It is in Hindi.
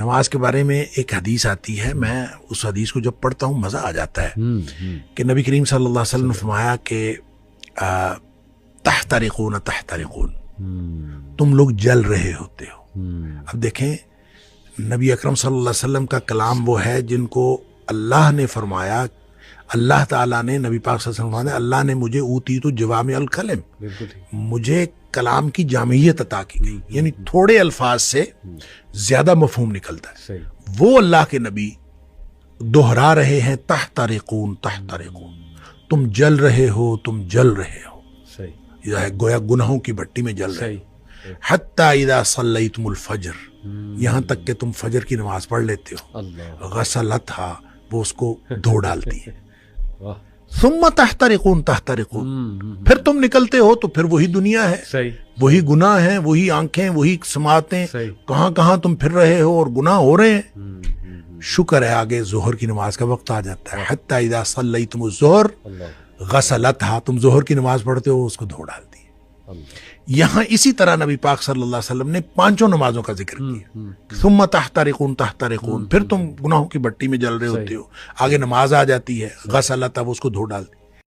नमाज के बारे में एक हदीस आती है, मैं उस हदीस को जब पढ़ता हूँ मज़ा आ जाता है कि नबी करीम सल्लल्लाहु अलैहि वसल्लम ने फरमाया कि तहतरिकून तहतरिकून, तुम लोग जल रहे होते हो। अब देखें, नबी अकरम सल्लल्लाहु अलैहि वसल्लम का कलाम वो है जिनको अल्लाह ने फरमाया, अल्लाह ताला ने नबी पाक सल्लल्लाहु अलैहि वसल्लम फरमाया, अल्लाह ने मुझे ऊती तो जवामी अल कलम, मुझे कलाम की जामियत अता की गई, यानी थोड़े अल्फाज से ज्यादा मफहूम निकलता है। वो अल्लाह के नबी दोहरा रहे हैं तहतरिकून तहतरिकून, तुम जल रहे हो, तुम जल रहे हो। यह है गोया गुनाहों की भट्टी में जल रहे हो। हत्ता इदा सल्लैतुमुल फज्र, यहाँ तक कि तुम फजर की नमाज पढ़ लेते हो, गसलतहा, वो उसको धो डालती है। सुम्मा तहतरिकून तहतरिकून, फिर तुम निकलते हो तो फिर वही दुनिया है, वही गुनाह है, वही आंखें, वही समातें, कहाँ कहाँ तुम फिर रहे हो और गुनाह हो रहे हैं। शुक्र है आगे जोहर की नमाज का वक्त आ जाता है। हत्ता इदा सल्लैतुमुज़ ज़ोहर गसलतहा, तुम जोहर की नमाज पढ़ते हो, उसको धो डालती है। यहाँ इसी तरह नबी पाक सल्लल्लाहु अलैहि वसल्लम ने पांचों नमाजों का जिक्र किया। सुम्मा तहतरिकून तहतरिकून, फिर तुम गुनाहों की भट्टी में जल रहे होते हो, आगे नमाज आ जाती है, गसलतहा, वो उसको धो डालती है।